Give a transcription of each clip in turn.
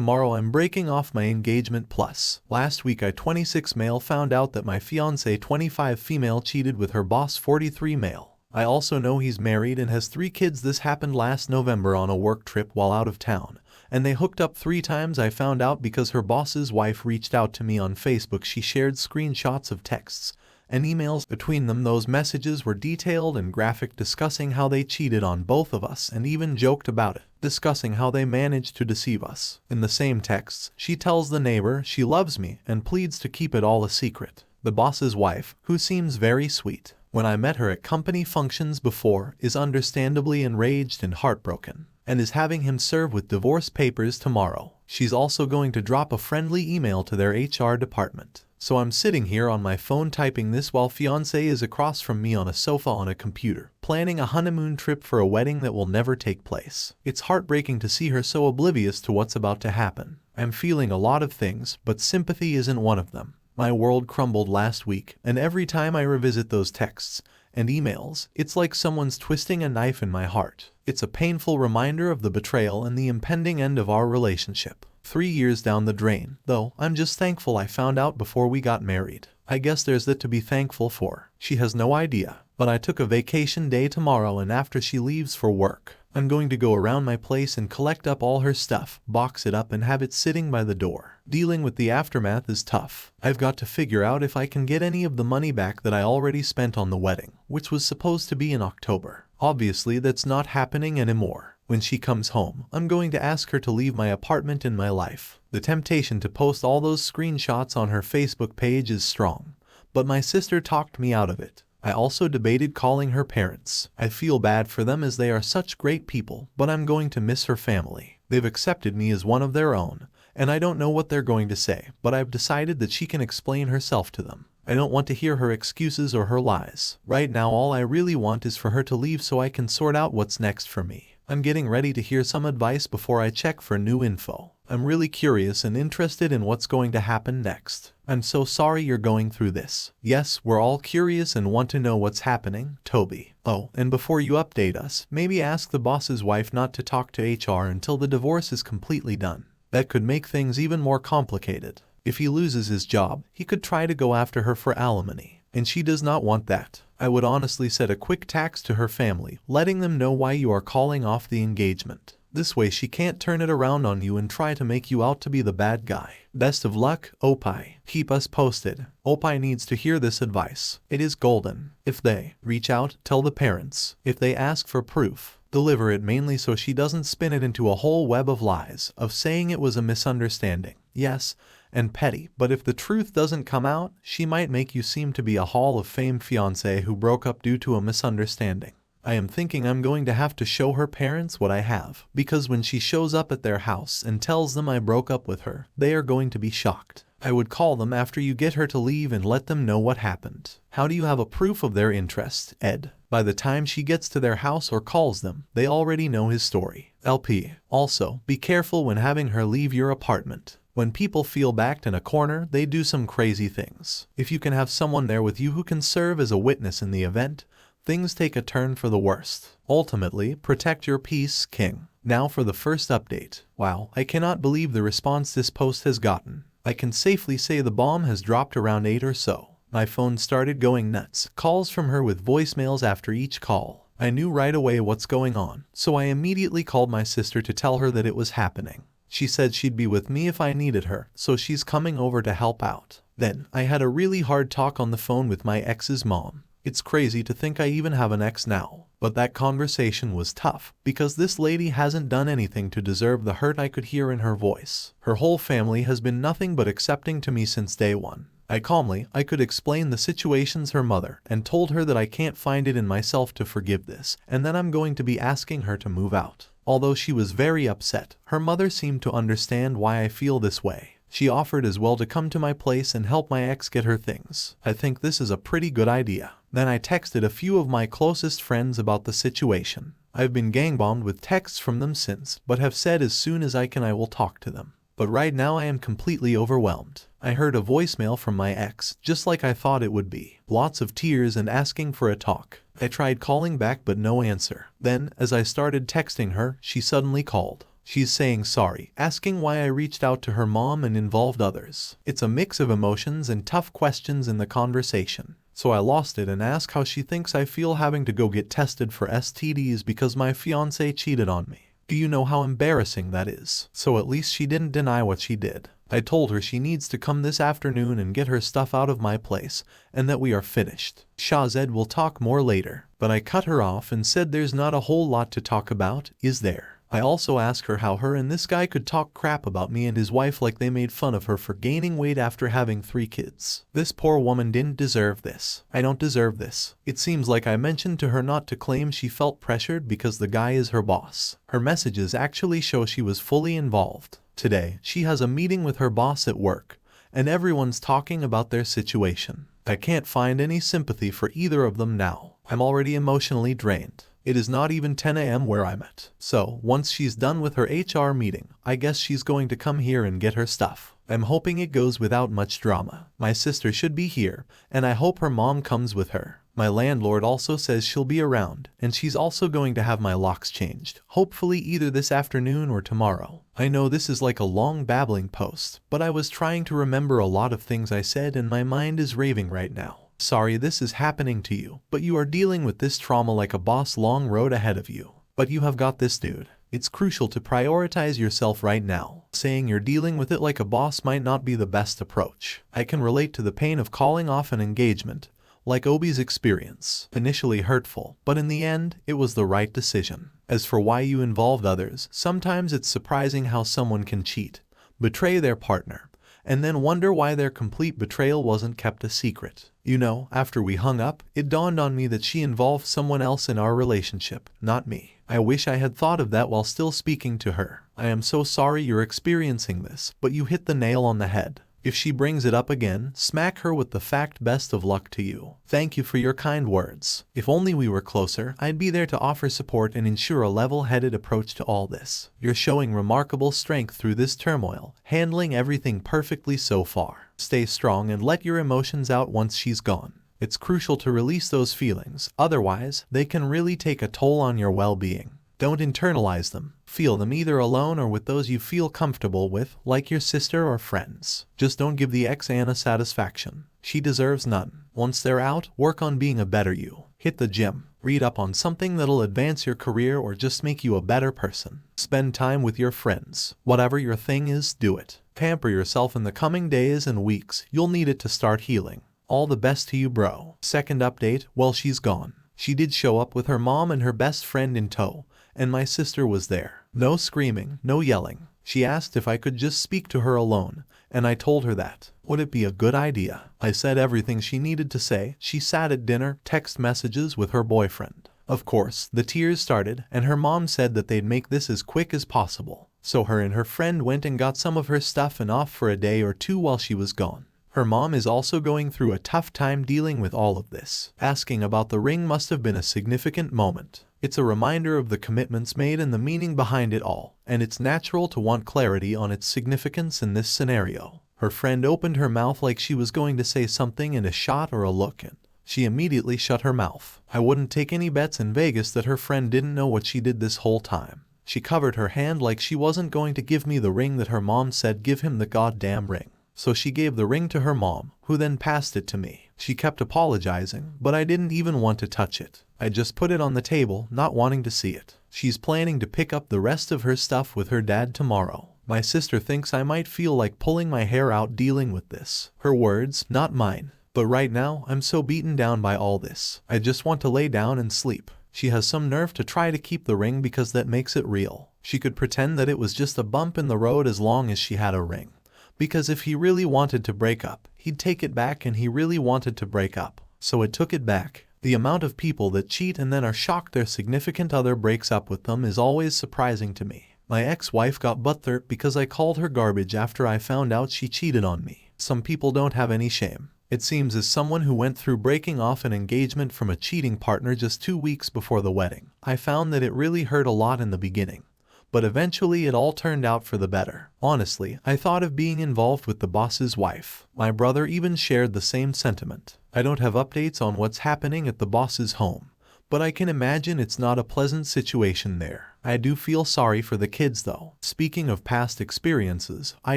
tomorrow I'm breaking off my engagement plus. Last week I 26 male found out that my fiancé 25 female cheated with her boss 43 male. I also know he's married and has 3 kids. This happened last November on a work trip while out of town. And they hooked up 3 times. I found out because her boss's wife reached out to me on Facebook. She shared screenshots of texts and emails between them. Those messages were detailed and graphic, discussing how they cheated on both of us and even joked about it, discussing how they managed to deceive us. In the same texts, she tells the neighbor she loves me and pleads to keep it all a secret. The boss's wife, who seems very sweet when I met her at company functions before, is understandably enraged and heartbroken, and is having him serve with divorce papers tomorrow. She's also going to drop a friendly email to their HR department. So I'm sitting here on my phone typing this while fiancé is across from me on a sofa on a computer, planning a honeymoon trip for a wedding that will never take place. It's heartbreaking to see her so oblivious to what's about to happen. I'm feeling a lot of things, but sympathy isn't one of them. My world crumbled last week, and every time I revisit those texts and emails, it's like someone's twisting a knife in my heart. It's a painful reminder of the betrayal and the impending end of our relationship. 3 years down the drain, though. I'm just thankful I found out before we got married. I guess there's that to be thankful for. She has no idea, but I took a vacation day tomorrow, and after she leaves for work, I'm going to go around my place and collect up all her stuff, box it up and have it sitting by the door. Dealing with the aftermath is tough. I've got to figure out if I can get any of the money back that I already spent on the wedding, which was supposed to be in October. Obviously that's not happening anymore. When she comes home, I'm going to ask her to leave my apartment and my life. The temptation to post all those screenshots on her Facebook page is strong, but my sister talked me out of it. I also debated calling her parents. I feel bad for them as they are such great people, but I'm going to miss her family. They've accepted me as one of their own, and I don't know what they're going to say, but I've decided that she can explain herself to them. I don't want to hear her excuses or her lies. Right now all I really want is for her to leave so I can sort out what's next for me. I'm getting ready to hear some advice before I check for new info. I'm really curious and interested in what's going to happen next. I'm so sorry you're going through this. Yes, we're all curious and want to know what's happening, Toby. Oh, and before you update us, maybe ask the boss's wife not to talk to HR until the divorce is completely done. That could make things even more complicated. If he loses his job, he could try to go after her for alimony, and she does not want that. I would honestly send a quick text to her family, letting them know why you are calling off the engagement. This way she can't turn it around on you and try to make you out to be the bad guy. Best of luck, Opie. Keep us posted. Opie needs to hear this advice. It is golden. If they reach out, tell the parents. If they ask for proof, deliver it, mainly so she doesn't spin it into a whole web of lies, of saying it was a misunderstanding. Yes, and petty, but if the truth doesn't come out, she might make you seem to be a Hall of Fame fiancé who broke up due to a misunderstanding. I am thinking I'm going to have to show her parents what I have, because when she shows up at their house and tells them I broke up with her, they are going to be shocked. I would call them after you get her to leave and let them know what happened. How do you have a proof of their interest, Ed? By the time she gets to their house or calls them, they already know his story. LP. Also, be careful when having her leave your apartment. When people feel backed in a corner, they do some crazy things. If you can have someone there with you who can serve as a witness in the event, things take a turn for the worst. Ultimately, protect your peace, King. Now for the first update. Wow, I cannot believe the response this post has gotten. I can safely say the bomb has dropped around 8 or so. My phone started going nuts. Calls from her with voicemails after each call. I knew right away what's going on, so I immediately called my sister to tell her that it was happening. She said she'd be with me if I needed her, so she's coming over to help out. Then, I had a really hard talk on the phone with my ex's mom. It's crazy to think I even have an ex now. But that conversation was tough, because this lady hasn't done anything to deserve the hurt I could hear in her voice. Her whole family has been nothing but accepting to me since day one. I could explain the situation's her mother, and told her that I can't find it in myself to forgive this, and that I'm going to be asking her to move out. Although she was very upset, her mother seemed to understand why I feel this way. She offered as well to come to my place and help my ex get her things. I think this is a pretty good idea. Then I texted a few of my closest friends about the situation. I've been gangbombed with texts from them since, but have said as soon as I can I will talk to them. But right now I am completely overwhelmed. I heard a voicemail from my ex, just like I thought it would be. Lots of tears and asking for a talk. I tried calling back but no answer. Then, as I started texting her, she suddenly called. She's saying sorry, asking why I reached out to her mom and involved others. It's a mix of emotions and tough questions in the conversation. So I lost it and asked how she thinks I feel having to go get tested for STDs because my fiancé cheated on me. Do you know how embarrassing that is? So at least she didn't deny what she did. I told her she needs to come this afternoon and get her stuff out of my place, and that we are finished. Shahzed will talk more later, but I cut her off and said there's not a whole lot to talk about, is there? I also asked her how her and this guy could talk crap about me and his wife like they made fun of her for gaining weight after having 3 kids. This poor woman didn't deserve this. I don't deserve this. It seems like I mentioned to her not to claim she felt pressured because the guy is her boss. Her messages actually show she was fully involved. Today, she has a meeting with her boss at work, and everyone's talking about their situation. I can't find any sympathy for either of them now. I'm already emotionally drained. It is not even 10 a.m. where I'm at. So, once she's done with her HR meeting, I guess she's going to come here and get her stuff. I'm hoping it goes without much drama. My sister should be here, and I hope her mom comes with her. My landlord also says she'll be around, and she's also going to have my locks changed, hopefully either this afternoon or tomorrow. I know this is like a long babbling post, but I was trying to remember a lot of things I said and my mind is raving right now. Sorry this is happening to you, but you are dealing with this trauma like a boss, long road ahead of you. But you have got this, dude. It's crucial to prioritize yourself right now. Saying you're dealing with it like a boss might not be the best approach. I can relate to the pain of calling off an engagement, like Obi's experience. Initially hurtful, but in the end, it was the right decision. As for why you involved others, sometimes it's surprising how someone can cheat, betray their partner, and then wonder why their complete betrayal wasn't kept a secret. You know, after we hung up, it dawned on me that she involved someone else in our relationship, not me. I wish I had thought of that while still speaking to her. I am so sorry you're experiencing this, but you hit the nail on the head. If she brings it up again, smack her with the fact. Best of luck to you. Thank you for your kind words. If only we were closer, I'd be there to offer support and ensure a level-headed approach to all this. You're showing remarkable strength through this turmoil, handling everything perfectly so far. Stay strong and let your emotions out once she's gone. It's crucial to release those feelings, otherwise, they can really take a toll on your well-being. Don't internalize them. Feel them either alone or with those you feel comfortable with, like your sister or friends. Just don't give the ex Anna satisfaction. She deserves none. Once they're out, work on being a better you. Hit the gym. Read up on something that'll advance your career or just make you a better person. Spend time with your friends. Whatever your thing is, do it. Pamper yourself in the coming days and weeks. You'll need it to start healing. All the best to you, bro. Second update, well, she's gone. She did show up with her mom and her best friend in tow, and my sister was there. No screaming, no yelling. She asked if I could just speak to her alone, and I told her that. Would it be a good idea? I said everything she needed to say. She sat at dinner, text messages with her boyfriend. Of course, the tears started, and her mom said that they'd make this as quick as possible. So her and her friend went and got some of her stuff and off for a day or two while she was gone. Her mom is also going through a tough time dealing with all of this. Asking about the ring must have been a significant moment. It's a reminder of the commitments made and the meaning behind it all, and it's natural to want clarity on its significance in this scenario. Her friend opened her mouth like she was going to say something and a shot or a look, and she immediately shut her mouth. I wouldn't take any bets in Vegas that her friend didn't know what she did this whole time. She covered her hand like she wasn't going to give me the ring that her mom said give him the goddamn ring. So she gave the ring to her mom, who then passed it to me. She kept apologizing, but I didn't even want to touch it. I just put it on the table, not wanting to see it. She's planning to pick up the rest of her stuff with her dad tomorrow. My sister thinks I might feel like pulling my hair out dealing with this. Her words, not mine. But right now, I'm so beaten down by all this. I just want to lay down and sleep. She has some nerve to try to keep the ring because that makes it real. She could pretend that it was just a bump in the road as long as she had a ring. Because if he really wanted to break up, he'd take it back, and he really wanted to break up. So it took it back. The amount of people that cheat and then are shocked their significant other breaks up with them is always surprising to me. My ex-wife got butthurt because I called her garbage after I found out she cheated on me. Some people don't have any shame. It seems as someone who went through breaking off an engagement from a cheating partner just 2 weeks before the wedding. I found that it really hurt a lot in the beginning. But eventually it all turned out for the better. Honestly, I thought of being involved with the boss's wife. My brother even shared the same sentiment. I don't have updates on what's happening at the boss's home, but I can imagine it's not a pleasant situation there. I do feel sorry for the kids though. Speaking of past experiences, I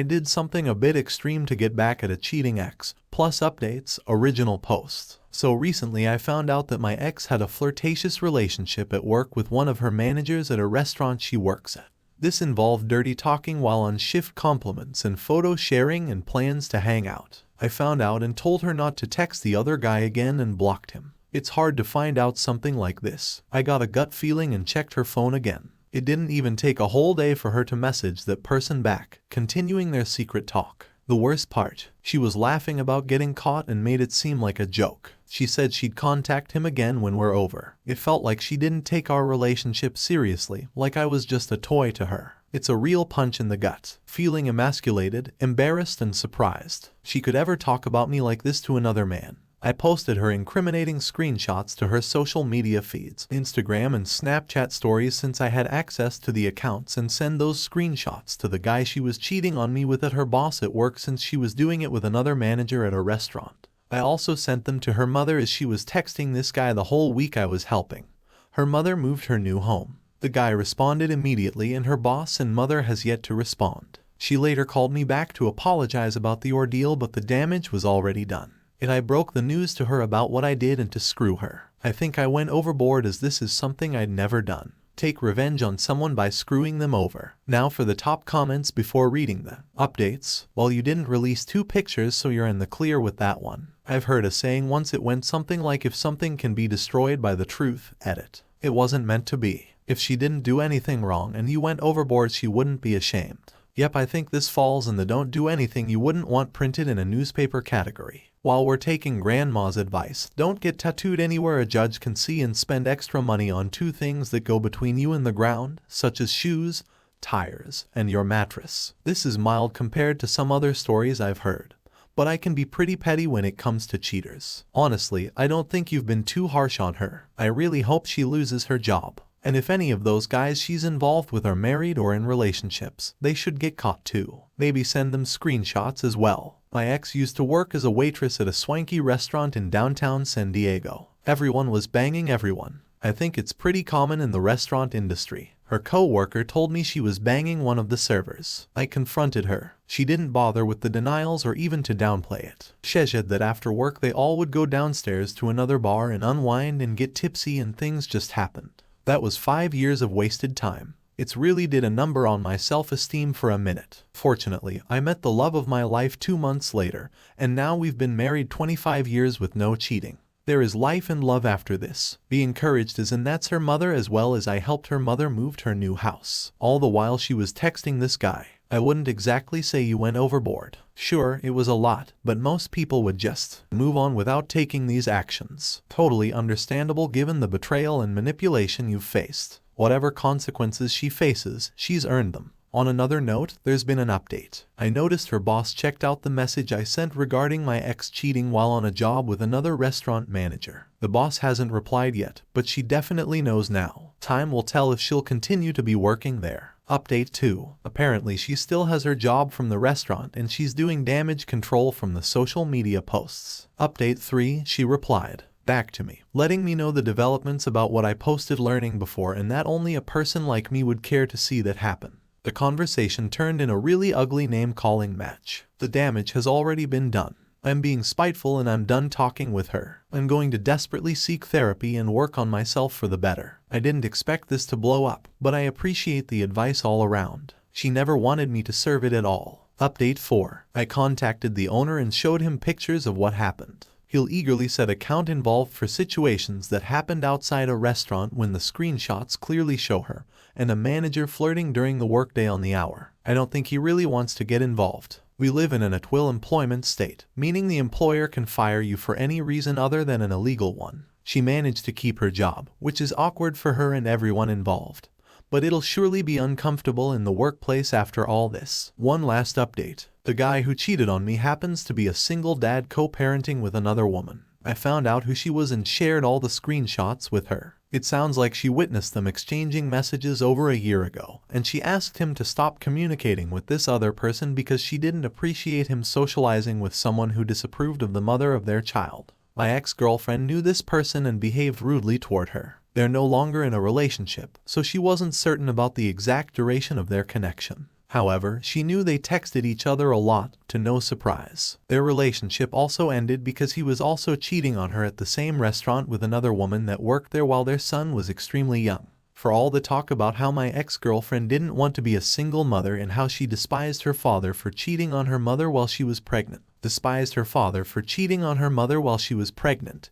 did something a bit extreme to get back at a cheating ex, plus updates, original posts. So recently I found out that my ex had a flirtatious relationship at work with one of her managers at a restaurant she works at. This involved dirty talking while on shift, compliments and photo sharing and plans to hang out. I found out and told her not to text the other guy again and blocked him. It's hard to find out something like this. I got a gut feeling and checked her phone again. It didn't even take a whole day for her to message that person back, continuing their secret talk. The worst part, she was laughing about getting caught and made it seem like a joke. She said she'd contact him again when we're over. It felt like she didn't take our relationship seriously, like I was just a toy to her. It's a real punch in the gut, feeling emasculated, embarrassed and surprised. She could ever talk about me like this to another man. I posted her incriminating screenshots to her social media feeds, Instagram and Snapchat stories, since I had access to the accounts, and send those screenshots to the guy she was cheating on me with at her boss at work, since she was doing it with another manager at a restaurant. I also sent them to her mother as she was texting this guy the whole week I was helping. Her mother moved her new home. The guy responded immediately and her boss and mother has yet to respond. She later called me back to apologize about the ordeal, but the damage was already done. I broke the news to her about what I did and to screw her. I think I went overboard, as this is something I'd never done. Take revenge on someone by screwing them over. Now for the top comments before reading the updates. Well, you didn't release 2 pictures, so you're in the clear with that one. I've heard a saying once, it went something like, if something can be destroyed by the truth, edit. It wasn't meant to be. If she didn't do anything wrong and you went overboard, she wouldn't be ashamed. Yep, I think this falls in the don't do anything you wouldn't want printed in a newspaper category. While we're taking grandma's advice, don't get tattooed anywhere a judge can see, and spend extra money on 2 things that go between you and the ground, such as shoes, tires, and your mattress. This is mild compared to some other stories I've heard, but I can be pretty petty when it comes to cheaters. Honestly, I don't think you've been too harsh on her. I really hope she loses her job. And if any of those guys she's involved with are married or in relationships, they should get caught too. Maybe send them screenshots as well. My ex used to work as a waitress at a swanky restaurant in downtown San Diego. Everyone was banging everyone. I think it's pretty common in the restaurant industry. Her co-worker told me she was banging one of the servers. I confronted her. She didn't bother with the denials or even to downplay it. She said that after work they all would go downstairs to another bar and unwind and get tipsy, and things just happened. That was 5 years of wasted time. It's really did a number on my self-esteem for a minute. Fortunately, I met the love of my life 2 months later, and now we've been married 25 years with no cheating. There is life and love after this. Be encouraged, as in that's her mother, as well as I helped her mother move her new house. All the while she was texting this guy. I wouldn't exactly say you went overboard. Sure, it was a lot, but most people would just move on without taking these actions. Totally understandable given the betrayal and manipulation you've faced. Whatever consequences she faces, she's earned them. On another note, there's been an update. I noticed her boss checked out the message I sent regarding my ex cheating while on a job with another restaurant manager. The boss hasn't replied yet, but she definitely knows now. Time will tell if she'll continue to be working there. Update 2. Apparently she still has her job from the restaurant and she's doing damage control from the social media posts. Update 3. She replied back to me, letting me know the developments about what I posted, learning before and that only a person like me would care to see that happen. The conversation turned in a really ugly name-calling match. The damage has already been done. I'm being spiteful and I'm done talking with her. I'm going to desperately seek therapy and work on myself for the better. I didn't expect this to blow up, but I appreciate the advice all around. She never wanted me to serve it at all. Update 4. I contacted the owner and showed him pictures of what happened. He'll eagerly said account involved for situations that happened outside a restaurant when the screenshots clearly show her and a manager flirting during the workday on the hour. I don't think he really wants to get involved. We live in an at-will employment state, meaning the employer can fire you for any reason other than an illegal one. She managed to keep her job, which is awkward for her and everyone involved. But it'll surely be uncomfortable in the workplace after all this. One last update. The guy who cheated on me happens to be a single dad co-parenting with another woman. I found out who she was and shared all the screenshots with her. It sounds like she witnessed them exchanging messages over a year ago, and she asked him to stop communicating with this other person because she didn't appreciate him socializing with someone who disapproved of the mother of their child. My ex-girlfriend knew this person and behaved rudely toward her. They're no longer in a relationship, so she wasn't certain about the exact duration of their connection. However, she knew they texted each other a lot, to no surprise. Their relationship also ended because he was also cheating on her at the same restaurant with another woman that worked there while their son was extremely young. For all the talk about how my ex-girlfriend didn't want to be a single mother and how she despised her father for cheating on her mother while she was pregnant.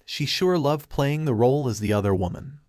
She sure loved playing the role as the other woman.